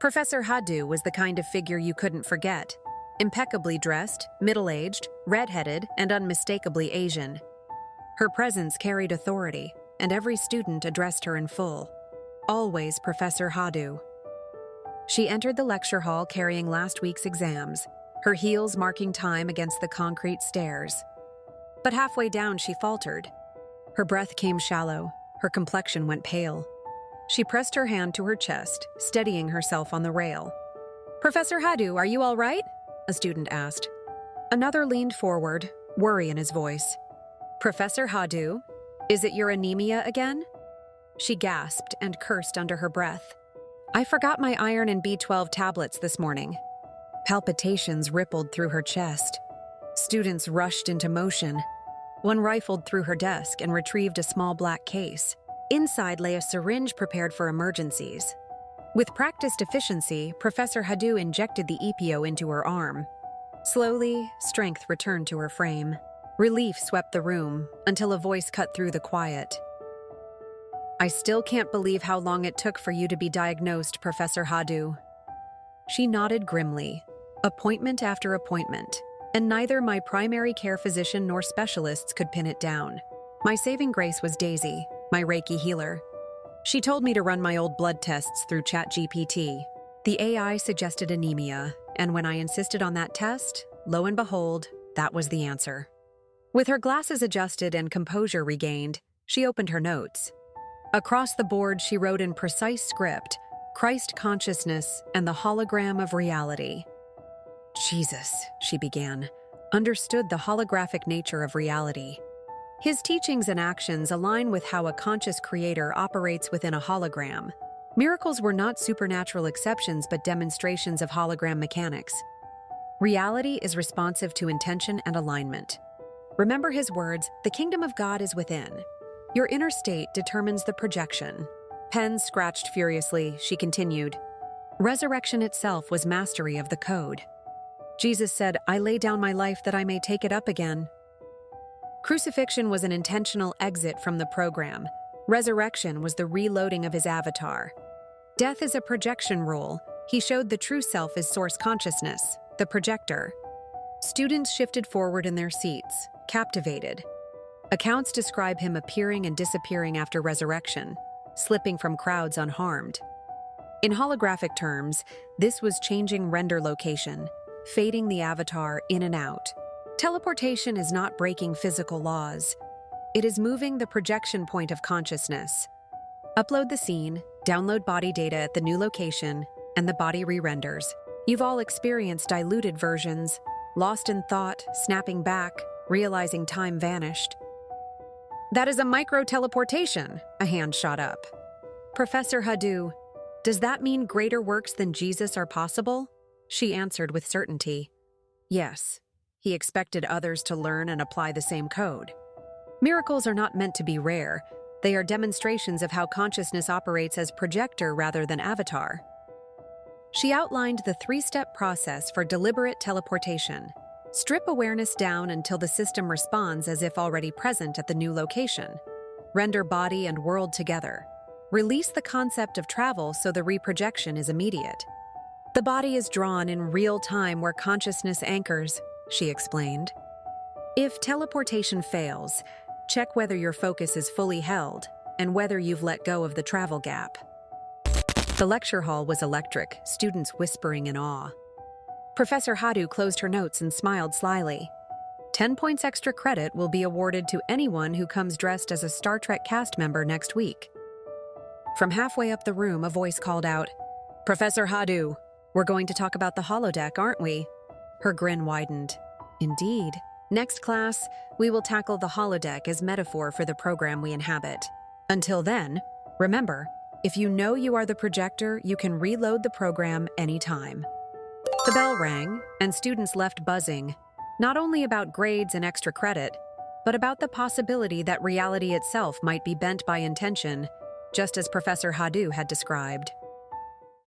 Professor Hadu was the kind of figure you couldn't forget. Impeccably dressed, middle-aged, red-headed, and unmistakably Asian. Her presence carried authority, and every student addressed her in full. Always Professor Hadu. She entered the lecture hall carrying last week's exams, her heels marking time against the concrete stairs. But halfway down she faltered. Her breath came shallow, her complexion went pale. She pressed her hand to her chest, steadying herself on the rail. "Professor Hadu, are you all right?" a student asked. Another leaned forward, worry in his voice. "Professor Hadu, is it your anemia again?" She gasped and cursed under her breath. "I forgot my iron and B12 tablets this morning." Palpitations rippled through her chest. Students rushed into motion. One rifled through her desk and retrieved a small black case. Inside lay a syringe prepared for emergencies. With practiced efficiency, Professor Hadu injected the EPO into her arm. Slowly, strength returned to her frame. Relief swept the room until a voice cut through the quiet. "I still can't believe how long it took for you to be diagnosed, Professor Hadu." She nodded grimly, appointment after appointment, and neither my primary care physician nor specialists could pin it down. My saving grace was Daisy, my Reiki healer. She told me to run my old blood tests through ChatGPT. The AI suggested anemia, and when I insisted on that test, lo and behold, that was the answer. With her glasses adjusted and composure regained, she opened her notes. Across the board, she wrote in precise script, "Christ consciousness and the hologram of reality." "Jesus," she began, understood the holographic nature of reality. His teachings and actions align with how a conscious creator operates within a hologram. Miracles were not supernatural exceptions but demonstrations of hologram mechanics. Reality is responsive to intention and alignment. Remember his words, "The kingdom of God is within." Your inner state determines the projection. Pen scratched furiously, she continued. Resurrection itself was mastery of the code. Jesus said, "I lay down my life that I may take it up again." Crucifixion was an intentional exit from the program. Resurrection was the reloading of his avatar. Death is a projection rule. He showed the true self is source consciousness, the projector. Students shifted forward in their seats, captivated. Accounts describe him appearing and disappearing after resurrection, slipping from crowds unharmed. In holographic terms, this was changing render location, fading the avatar in and out. Teleportation is not breaking physical laws. It is moving the projection point of consciousness. Upload the scene, download body data at the new location, and the body re-renders. You've all experienced diluted versions, lost in thought, snapping back, realizing time vanished. "That is a micro-teleportation," a hand shot up. "Professor Hadu, does that mean greater works than Jesus are possible?" She answered with certainty. Yes. He expected others to learn and apply the same code. Miracles are not meant to be rare. They are demonstrations of how consciousness operates as projector rather than avatar. She outlined the three-step process for deliberate teleportation. Strip awareness down until the system responds as if already present at the new location. Render body and world together. Release the concept of travel so the reprojection is immediate. The body is drawn in real time where consciousness anchors, she explained. If teleportation fails, check whether your focus is fully held and whether you've let go of the travel gap. The lecture hall was electric, students whispering in awe. Professor Hadu closed her notes and smiled slyly. 10 points extra credit will be awarded to anyone who comes dressed as a Star Trek cast member next week. From halfway up the room, a voice called out, "Professor Hadu, we're going to talk about the holodeck, aren't we?" Her grin widened. "Indeed. Next class, we will tackle the holodeck as metaphor for the program we inhabit. Until then, remember, if you know you are the projector, you can reload the program anytime." The bell rang, and students left buzzing, not only about grades and extra credit, but about the possibility that reality itself might be bent by intention, just as Professor Hadu had described.